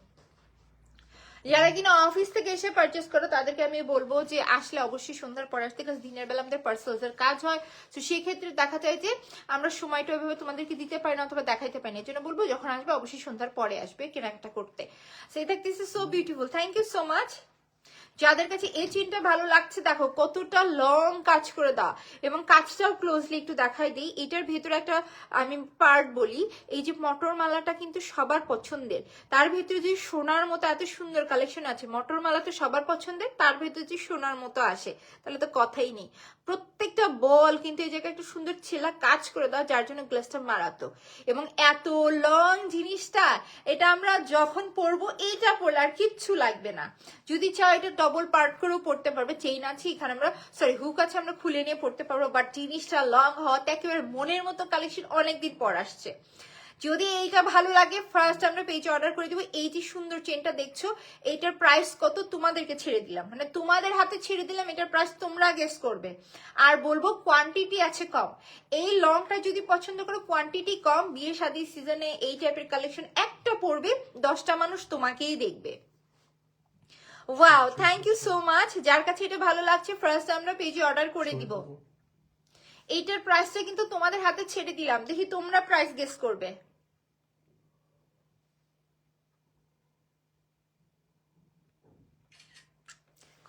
[SPEAKER 1] যারা কিনা অফিস থেকে এসে পারচেস করো তাদেরকে আমি বলবো যে আসলে অবশ্যই সন্ধ্যার পর আসতে, কারণ দিনের বেলা আমাদের পার্সেলসের কাজ হয়। তো সেক্ষেত্রে দেখা যায় যে আমরা সময়টা ওইভাবে তোমাদেরকে দিতে পারি না অথবা দেখাইতে পারি না। এই জন্য বলবো যখন আসবে অবশ্যই সন্ধ্যার পরে আসবে কেনাকাটা করতে। সো এটা this is so beautiful, thank you so much. যাদের কাছে এই চেনটা ভালো লাগছে দেখো কতটা লং কাজ করে দাও, এবং কাজটাও ক্লোজলি একটু দেখাই দিই। এটার ভেতরে একটা আমি পার্ট বলি, এই যে মটর মালাটা কিন্তু সবার পছন্দের, তার ভেতরে যে সোনার মতো এত সুন্দর কালেকশন আছে। মটর মালা তো সবার পছন্দের, তার ভেতরে যে সোনার মতো আসে তাহলে তো কথাই নেই। প্রত্যেকটা বল কিন্তু এই জায়গায় একটা সুন্দর ছেলা কাজ করে দাও, যার জন্য গ্লাসটা মারাত্মক। এবং এত লং জিনিসটা, এটা আমরা যখন পরবো এইটা পরলে আর কিচ্ছু লাগবে না। যদি চাও এটা ডবল পার্ট করেও পড়তে পারবে, চেইন আছে এখানে, আমরা সরি হুক আছে, আমরা খুলে নিয়ে পড়তে পারবো। বাট জিনিসটা লং হওয়াতে একেবারে মনের মতো কালেকশন অনেকদিন পর আসছে। যদি এইটা ভালো লাগে ফার্স্ট আমরা পেজে অর্ডার করে দিব। এই যে সুন্দর চেনটা দেখছো, এইটার প্রাইস কত তোমাদেরকে ছেড়ে দিলাম, মানে তোমাদের হাতে ছেড়ে দিলাম, এটার প্রাইস তোমরা গেস করবে। আর বলবো কোয়ান্টিটি আছে কম, এই লংটা যদি পছন্দ করো কোয়ান্টিটি কম, বিয়ে শাদী সিজনে এই টাইপের কালেকশন একটা পড়বে 10টা মানুষ তোমাকেই দেখবে। Wow, thank you so much. যার কাছে এটা ভালো লাগছে ফার্স্ট আমরা পেজে অর্ডার করে দিব। এইটার প্রাইসটা কিন্তু তোমাদের হাতে ছেড়ে দিলাম, দেখি তোমরা প্রাইস গেস করবে।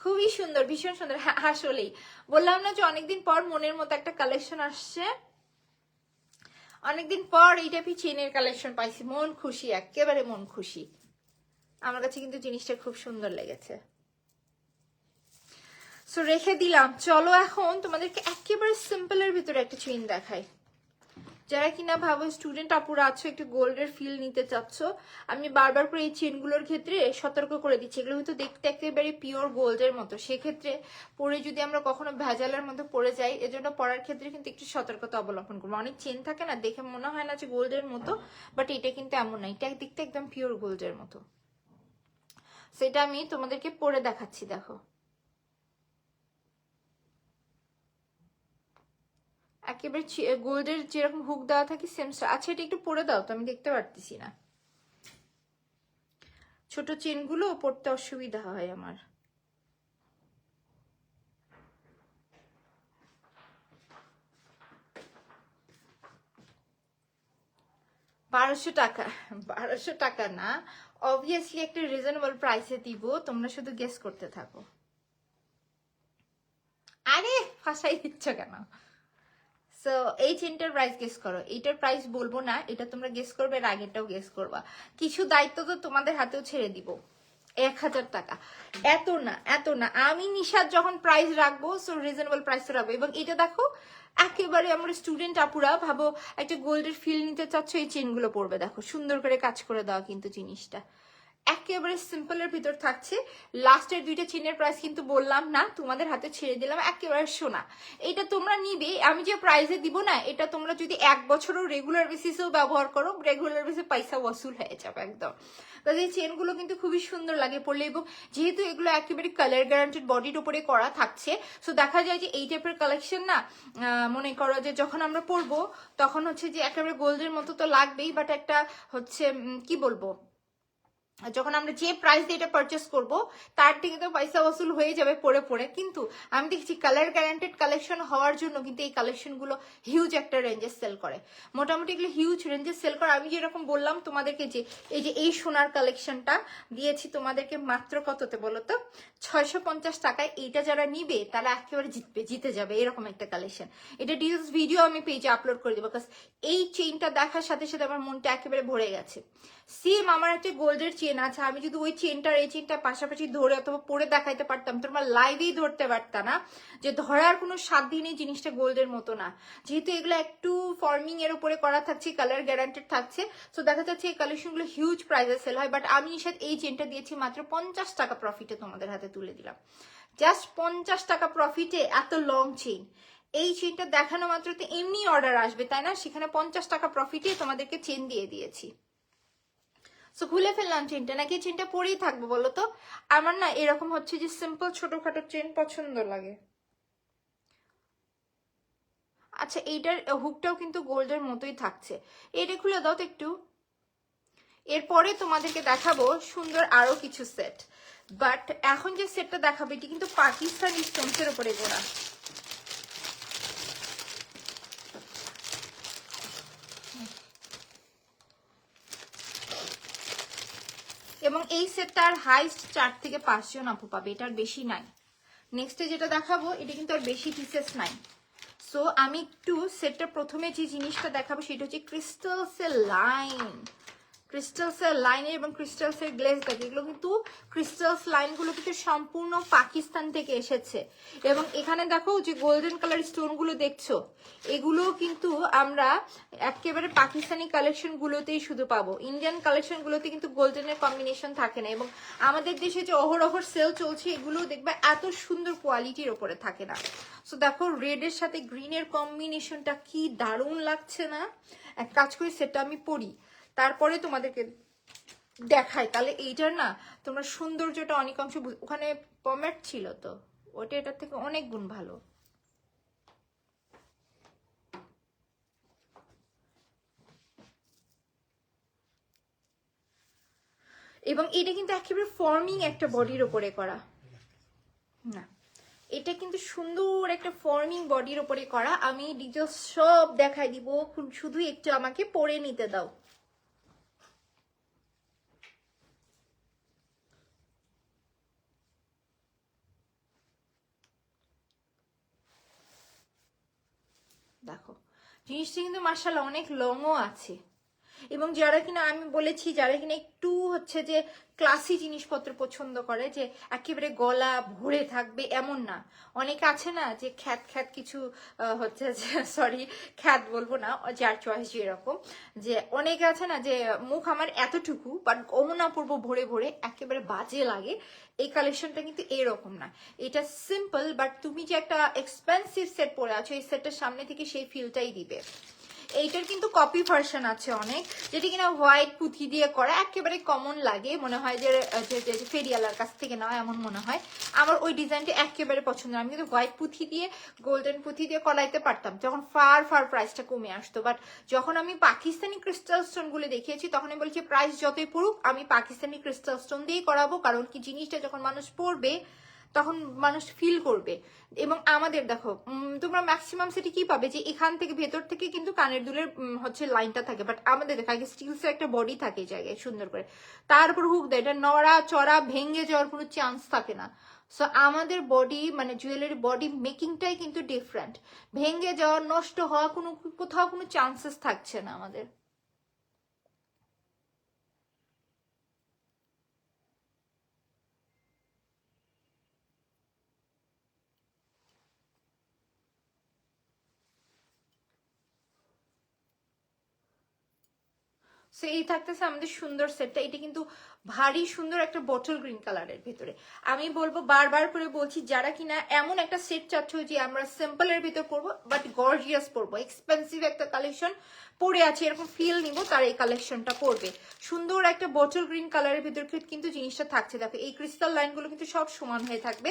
[SPEAKER 1] খুবই সুন্দর, ভীষণ সুন্দর। হ্যাঁ আসলেই বললাম না যে অনেকদিন পর মনের মতো একটা কালেকশন আসছে, অনেকদিন পর এই টাইপের চেনের কালেকশন পাইছি, মন খুশি, একেবারে মন খুশি। আমার কাছে কিন্তু জিনিসটা খুব সুন্দর লেগেছে, সো রেখে দিলাম। চলো এখন তোমাদেরকে একেবারে সিম্পলের ভিতরে একটা চেইন দেখাই। যারা কিনা ভাবো স্টুডেন্ট আপুরা আছো, একটু গোল্ডের ফিল নিতে চাচ্ছ, আমি বারবার করে এই চেনগুলোর ক্ষেত্রে সতর্ক করে দিচ্ছি, এগুলো কিন্তু দেখতে একেবারে পিওর গোল্ডের মতো, সেক্ষেত্রে পরে যদি আমরা কখনো ভেজালের মধ্যে পড়ে যাই, এজন্য পড়ার ক্ষেত্রে কিন্তু একটু সতর্কতা অবলম্বন করবো। অনেক চেন থাকে না, দেখে মনে হয় না যে গোল্ডের মতো, বাট এটা কিন্তু এমন না, এটা দেখতে একদম পিওর গোল্ডের মতো। সেটা আমি তোমাদেরকে পরে দেখাচ্ছি, দেখো একেবারে গোল্ডের যেরকম হুক দেওয়া থাকে সেম। আচ্ছা এটা একটু পরে দাও তো, আমি দেখতে পারতেছি না, ছোট চেনগুলো পড়তে অসুবিধা হয় আমার। 1200 টাকা, 1200 টাকা না, অবভিয়াসলি একটা রিজনেবল প্রাইসে দিব, তোমরা শুধু গেস করতে থাকো। আরে ফাঁসাই দিচ্ছ কেন? সো এই চেনটার প্রাইস গেস করো, এইটার প্রাইস বলবো না, এটা তোমরা গেস করবে, এর আগেরটাও গেস করবা। কিছু দায়িত্ব তো তোমাদের হাতেও ছেড়ে দিব। 1000 টাকা, এত না এত না, আমি নিশাদ যখন প্রাইস রাখবো সো রিজনেবল প্রাইস রাখবো। এবং এটা দেখো একেবারে আমরা স্টুডেন্ট আপুরা ভাবো একটা গোল্ডের ফিল নিতে চাচ্ছ, এই চেনগুলো পড়বে, দেখো সুন্দর করে কাজ করে দেওয়া কিন্তু জিনিসটা একেবারে সিম্পলের ভিতর থাকছে। লাস্টের দুইটা চেনের প্রাইস কিন্তু বললাম না, তোমাদের হাতে ছেড়ে দিলাম, একেবারে সোনা। এটা তোমরা নিবে, আমি যে প্রাইসে দিব না, এটা তোমরা যদি 1 বছরও রেগুলার বেসিসেও ব্যবহার করো, রেগুলার বেসিসে পয়সা ওয়াসুল হয়ে যাবে একদম। কাজে এই চেনগুলো কিন্তু খুবই সুন্দর লাগে পরলে, এবং যেহেতু এগুলো একেবারে কালার গ্যারান্টেড বডির উপরে করা থাকছে, সো দেখা যায় যে এই টাইপের কালেকশন না, মনে করো যে যখন আমরা পরবো তখন হচ্ছে যে একেবারে গোল্ডের মতো তো লাগবেই, বাট একটা হচ্ছে কি বলবো, যখন আমরা যে প্রাইস দিয়ে এটা পারচেস করবো তার থেকে তো পয়সা ওসুল হয়ে যাবে পরে পরে। কিন্তু আমি দেখছি কালার গ্যারান্টেড কালেকশন হওয়ার জন্য কিন্তু এই কালেকশনগুলো হিউজ একটা রেঞ্জে সেল করে, মোটামুটি এগুলো হিউজ রেঞ্জে সেল করে। আমি যেরকম বললাম তোমাদেরকে যে এই সোনার কালেকশনটা দিয়েছি তোমাদেরকে মাত্র কততে বলো তো, 650 টাকায়। এইটা যারা নিবে তারা একেবারে জিতে যাবে এরকম একটা কালেকশন। এটা ডিটেলস ভিডিও আমি পেজে আপলোড করে দেবো, বিকজ এই চেইনটা দেখার সাথে সাথে আমার মনটা একেবারে ভরে গেছে। সেম আমার একটা গোল্ডের চেন আছে, আমি যদি ওই চেনটার এই চেনটা পাশাপাশি ধরে অথবা পরে দেখাইতে পারতাম, তোমরা লাইভেই ধরতে পারতাম না যে ধরার কোনো সাধ্য নেই, জিনিসটা গোল্ডের মতো না। যেহেতু এগুলো একটু ফর্মিং এর উপরে করা থাকছে, কালার গ্যারান্টেড থাকছে, তো দেখা যাচ্ছে এই কালেকশনগুলো হিউজ প্রাইসে সেল হয়। বাট আমি সাথে এই চেনটা দিয়েছি মাত্র 50 টাকা প্রফিটে, তোমাদের হাতে তুলে দিলাম জাস্ট 50 টাকা প্রফিটে এত লং চেন। এই চেনটা দেখানো মাত্র তো এমনি অর্ডার আসবে তাই না, সেখানে 50 টাকা প্রফিটে তোমাদেরকে চেন দিয়ে দিয়েছি। সো খুলে ফেললাম চেনটা, নাকি চেনটা পরেই থাকবো বলো তো? আমার না এরকম হচ্ছে যে সিম্পল ছোটখাটো চেন পছন্দ লাগে। আচ্ছা এইটার হুকটাও কিন্তু গোল্ডের মতোই থাকছে, এটা খুলে দাও তো একটু। এরপরে তোমাদেরকে দেখাবো সুন্দর আরো কিছু সেট, বাট এখন যে সেটটা দেখাবো এটি কিন্তু পাকিস্তানি স্টোনসের উপরে গোড়া। এবং এই সেটটার হাইস্ট 4 থেকে 5 জন আপু পাবে, এটার বেশি নাই। নেক্সটে যেটা দেখাবো এটা কিন্তু আর বেশি পিসেস নাই। সো আমি একটু সেটটা প্রথমে যে জিনিসটা দেখাবো সেটা হচ্ছে ক্রিস্টালসের লাইন, ক্রিস্টালসের লাইনের এবং ক্রিস্টালসের গ্লেজ থাকে। এগুলো কিন্তু ক্রিস্টালস লাইনগুলো কিন্তু সম্পূর্ণ পাকিস্তান থেকে এসেছে। এবং এখানে দেখো যে গোল্ডেন কালার স্টোনগুলো দেখছো, এগুলো কিন্তু আমরা একেবারে পাকিস্তানি কালেকশনগুলোতেই শুধু পাবো। ইন্ডিয়ান কালেকশনগুলোতে কিন্তু গোল্ডেনের কম্বিনেশন থাকে না। এবং আমাদের দেশে যে অহরহর সেল চলছে এগুলো দেখবে এত সুন্দর কোয়ালিটির ওপরে থাকে না। সো দেখো রেডের সাথে গ্রিনের কম্বিনেশনটা কি দারুণ লাগছে না? এক কাজ করি সেটটা আমি পরি, তারপরে তোমাদেরকে দেখাই, তাহলে এইটার না তোমরা সৌন্দর্যটা অনেক অংশ ওখানে পমেট ছিল তো ওটা এটার থেকে অনেক গুণ ভালো। এবং এটা কিন্তু একেবারে ফর্মিং একটা বডির ওপরে করা না, এটা কিন্তু সুন্দর একটা ফর্মিং বডির ওপরে করা। আমি ডিটেলস সব দেখাই দিব, শুধু একটু আমাকে পরে নিতে দাও। দেখো জিনিসটা কিন্তু মাশাআল্লাহ অনেক লংও আছে। এবং যারা কিনা আমি বলেছি যারা কিনা একটু হচ্ছে যে ক্লাসি জিনিসপত্র পছন্দ করে, যে একেবারে গলা ভরে থাকবে এমন না, অনেকে আছে না যে খ্যাত খ্যাত কিছু হচ্ছে যে সরি খ্যাত বলবো না, যার চয়েস যেরকম, যে অনেকে আছে না যে মুখ আমার এতটুকু বাট গমনা পরবো ভরে ভরে একেবারে বাজে লাগে। এই কালেকশনটা কিন্তু এরকম না, এটা সিম্পল বাট তুমি যে একটা এক্সপেন্সিভ সেট পরে আছো এই সেটটার সামনে থেকে সেই ফিলটাই দিবে। এইটার কিন্তু কপি ভার্সন আছে অনেক, যেটি কিনা হোয়াইট পুঁথি দিয়ে করা, একেবারে কমন লাগে, মনে হয় যে ফেরিয়ালার কাছ থেকে না এমন মনে হয়। আমার ওই ডিজাইনটা একেবারে পছন্দ। আমি কিন্তু হোয়াইট পুঁথি দিয়ে গোল্ডেন পুঁথি দিয়ে করাইতে পারতাম যখন ফার ফার প্রাইসটা কমে আসতো, বাট যখন আমি পাকিস্তানি ক্রিস্টাল স্টোন গুলো দেখিয়েছি তখন আমি বলছি প্রাইস যতই পড়ুক আমি পাকিস্তানি ক্রিস্টাল স্টোন দিয়েই করাবো, কারণ কি জিনিসটা যখন মানুষ পড়বে তখন মানুষ ফিল করবে। এবং আমাদের দেখো তোমরা ম্যাক্সিমাম সেটি কি পাবে যে এখান থেকে ভেতর থেকে কিন্তু কানের দুলের হচ্ছে লাইনটা থাকে, বাট আমাদের দেখা যায় স্টিলসের একটা বডি থাকে এই জায়গায় সুন্দর করে, তার উপর হুক দেয়, এটা নড়া চড়া ভেঙে যাওয়ার কোনো চান্স থাকে না। সো আমাদের বডি মানে জুয়েলারি বডি মেকিংটাই কিন্তু ডিফারেন্ট, ভেঙে যাওয়া নষ্ট হওয়া কোনো কোথাও কোনো চান্সেস থাকছে না আমাদের। সো এই থাকতেছে আমাদের সুন্দর সেটটা। এটা কিন্তু ভারী সুন্দর একটা বটল গ্রিন কালারের ভেতরে। আমি বলবো বারবার করে বলছি যারা কিনা এমন একটা সেট চাচ্ছ যে আমরা সিম্পলের ভিতর পরবো বাট গর্জিয়াস পরবো, এক্সপেন্সিভ একটা কালেকশন পরে আছে এরকম ফিল নিব, তার এই কালেকশনটা পরবে। সুন্দর একটা বটল গ্রিন কালারের ভিতর কিন্তু জিনিসটা থাকছে। দেখো এই ক্রিস্টাল লাইনগুলো কিন্তু সব সমান হয়ে থাকবে,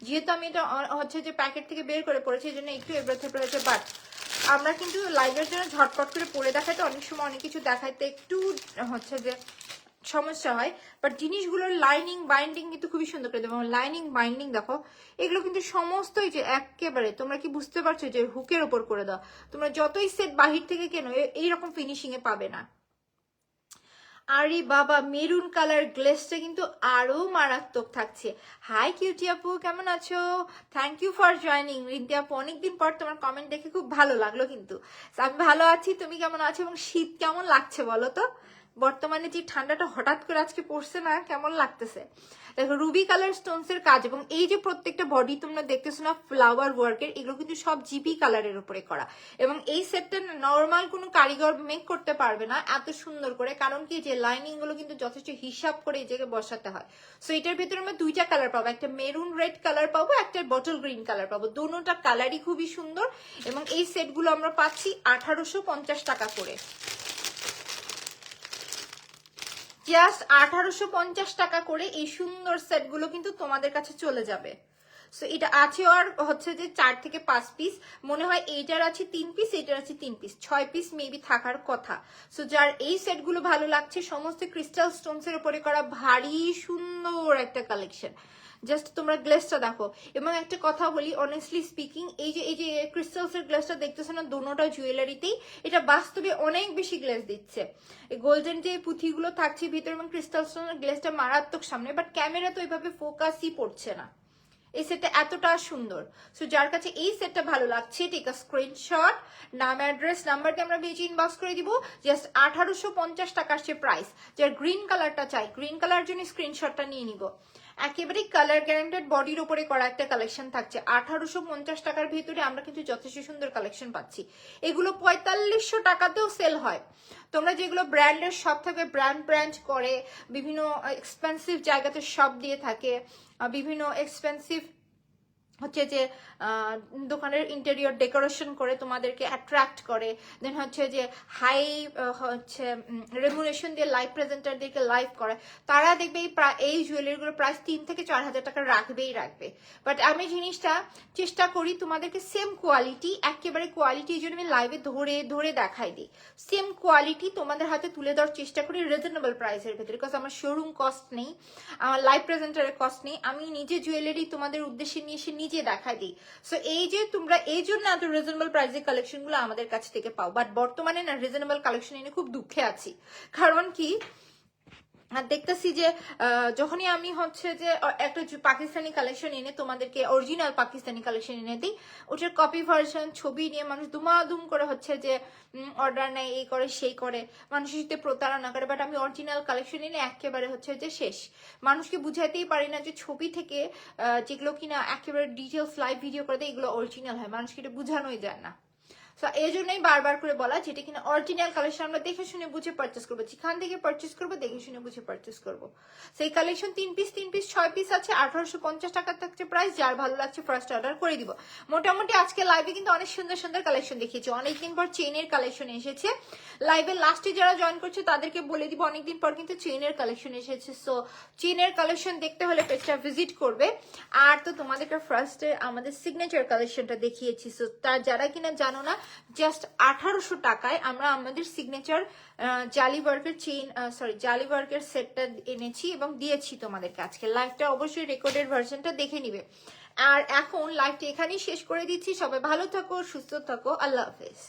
[SPEAKER 1] যেহেতু আমি এটা হচ্ছে যে প্যাকেট থেকে বের করে পড়েছি এই জন্য একটু এব্রাথে পড়েছে, বাট আমরা কিন্তু লাইভের জন্য ঝটপট করে পরে দেখাইতে অনেক সময় অনেক কিছু দেখাইতে একটু হচ্ছে যে সমস্যা হয়, বাট জিনিসগুলোর লাইনিং বাইন্ডিং কিন্তু খুবই সুন্দর করে দেবো। লাইনিং বাইন্ডিং দেখো এগুলো কিন্তু সমস্তই যে একেবারে তোমরা কি বুঝতে পারছো যে হুকের ওপর করে দাও, তোমরা যতই সেট বাহির থেকে কেনো এইরকম ফিনিশিং এ পাবে না। আরে বাবা মেরুন কালার গ্লেসটা কিন্তু আরো মারাত্মক থাকছে। হাই কিউটি আপু কেমন আছো? Thank you for joining. Rinti আপু অনেকদিন পর তোমার কমেন্ট দেখে খুব ভালো লাগলো কিন্তু। আমি ভালো আছি, তুমি কেমন আছো এবং শীত কেমন লাগছে বলো তো? বর্তমানে যে ঠান্ডাটা হঠাৎ করে আজকে পড়ছে না, কেমন লাগতেছে? দেখো রুবি কালার স্টোনস এর কাজ এবং এই যে প্রত্যেকটা বডি তোমরা দেখতেছো না ফ্লাওয়ার ওয়ার্কের, এগুলো কিন্তু সব জিপি কালারের উপরে করা। এবং এই সেটটা নর্মাল কোনো কারিগর মেক করতে পারবে না এত সুন্দর করে, কারণ কি যে লাইনিং গুলো কিন্তু যথেষ্ট হিসাব করে এই জায়গায় বসাতে হয়। সো এটার ভিতরে আমরা দুইটা কালার পাবো, একটা মেরুন রেড কালার পাবো, একটা বটল গ্রিন কালার পাবো, দুটোটা কালারই খুবই সুন্দর। এবং এই সেটগুলো আমরা পাচ্ছি 1850 টাকা করে, জাস্ট 1850 টাকা করে এই সুন্দর সেটগুলো কিন্তু তোমাদের কাছে চলে যাবে। সো এটা আছে আর হচ্ছে যে 4 থেকে 5 পিস, মনে হয় এইটার আছে 3 পিস, এইটার আছে 3 পিস, 6 পিস মেবি থাকার কথা। সো যার এই সেটগুলো ভালো লাগছে, সমস্ত ক্রিস্টাল স্টোনস এর উপরে করা ভারী সুন্দর একটা কালেকশন। জাস্ট তোমরা গ্লেসটা দেখো। এবং একটা কথা বলি, অনেস্টলি স্পিকিং, এই যে ক্রিস্টালস এর গ্লেসটা দেখতেছো না, দোনোটা জুয়েলারিতেই, এটা বাস্তবে অনেক বেশি গ্লেস দিচ্ছে। এই গোল্ডেন যে পুঁথিগুলো থাকছে ভিতরে এবং ক্রিস্টাল স্টোনের গ্লেসটা মারাত্মক সামনে, বাট ক্যামেরা তো এইভাবে ফোকাসই পড়ছে না। এই সেটটা এতটা সুন্দর। সো যার কাছে এই সেটটা ভালো লাগছে, টেক আ স্ক্রিনশট, নাম অ্যাড্রেস নাম্বারকে আমরা পেজে ইনবক্স করে দিব। জাস্ট 1850 টাকা আসছে প্রাইস। যার গ্রিন কালারটা চাই, গ্রিন কালার জন্য স্ক্রিনশটটা নিয়ে নিব। একেবারে কালার গ্যারান্টেড বডির উপরে করা একটা কালেকশন থাকছে। 1850 টাকার ভিতরে আমরা কিন্তু যথেষ্ট সুন্দর কালেকশন পাচ্ছি। এগুলো 4500 টাকাতেও সেল হয়। তোমরা যেগুলো ব্র্যান্ডের শপ থেকে ব্র্যান্ড করে, বিভিন্ন এক্সপেন্সিভ জায়গাতে শপ দিয়ে থাকে, বিভিন্ন এক্সপেন্সিভ হচ্ছে যে দোকানের ইন্টেরিয়র ডেকোরেশন করে তোমাদেরকে অ্যাট্রাক্ট করে, দেন হচ্ছে যে হাই হচ্ছে রেমুনেশন দিয়ে লাইভ প্রেজেন্টারদেরকে লাইভ করে, তারা দেখবে এই জুয়েলারিগুলোর প্রাইস 3 থেকে 4000 টাকা রাখবে। বাট আমি জিনিসটা চেষ্টা করি তোমাদেরকে সেম কোয়ালিটি, একেবারে কোয়ালিটি, এই জন্য আমি লাইভে ধরে দেখাই দিই। সেম কোয়ালিটি তোমাদের হাতে তুলে দেওয়ার চেষ্টা করি রিজনেবল প্রাইসের ভেতরে, বিকজ আমার শোরুম কস্ট নেই, আমার লাইভ প্রেজেন্টারের কস্ট নেই, আমি নিজে জুয়েলারি তোমাদের উদ্দেশ্যে নিয়ে এসে নিজে দেখাই দিই। সো এই যে তোমরা এই জন্য এত রিজনেবল প্রাইসের কালেকশনগুলো আমাদের কাছ থেকে পাও। বাট বর্তমানে না রিজনেবল কালেকশন এনে খুব দুঃখে আছি। কারণ কি, দেখতেছি যে যখনই আমি হচ্ছে যে একটা পাকিস্তানি কালেকশন এনে তোমাদেরকে, অরিজিনাল পাকিস্তানি কালেকশন এনে দিই, ওটার কপি ভার্সন ছবি নিয়ে মানুষ দুমাদুম করে হচ্ছে যে অর্ডার নেয়, এই করে সেই করে, মানুষের সাথে প্রতারণা করে। বাট আমি অরিজিনাল কালেকশন এনে একেবারে হচ্ছে যে শেষ, মানুষকে বুঝাইতেই পারি না যে ছবি থেকে যেগুলো কিনা একেবারে ডিটেলস লাইভ ভিডিও করে দেয় এগুলো অরিজিনাল হয়, মানুষকে এটা বোঝানোই যায় না। সো এই জন্যই বারবার করে বলা, যেটা কিনা অরিজিনাল কালেকশন আমরা দেখে শুনে বুঝে পারচেস করবো, যেখান থেকে পারচেস করবো দেখে শুনে বুঝে পারচেস করবো। সেই কালেকশন 3 পিস 6 পিস আছে, 1850 টাকা থাকছে প্রাইস। যার ভালো লাগছে ফার্স্ট অর্ডার করে দিব। মোটামুটি আজকে লাইভে কিন্তু অনেক সুন্দর সুন্দর কালেকশন দেখিয়েছি, অনেকদিন পর চেইনের কালেকশন এসেছে। লাইভের লাস্টে যারা জয়েন করছে তাদেরকে বলে দিব, অনেকদিন পর কিন্তু চেইনের কালেকশন এসেছে। সো চেইনের কালেকশন দেখতে হলে পেজটা ভিজিট করবে। আর তো তোমাদেরকে ফার্স্টে আমাদের সিগনেচার কালেকশনটা দেখিয়েছি। সো তার যারা কিনা জানো না, জাস্ট 1800 টাকায় আমরা আমাদের সিগনেচার জালি ওয়ার্কের চেইন, জালি ওয়ার্কের সেটটা এনেছি এবং দিয়েছি তোমাদেরকে। আজকে লাইভটা অবশ্যই রেকর্ডেড ভার্সনটা দেখে নিবে। আর এখন লাইভটা এখানেই শেষ করে দিচ্ছি। সবাই ভালো থাকো, সুস্থ থাকো, আল্লাহ হাফেজ।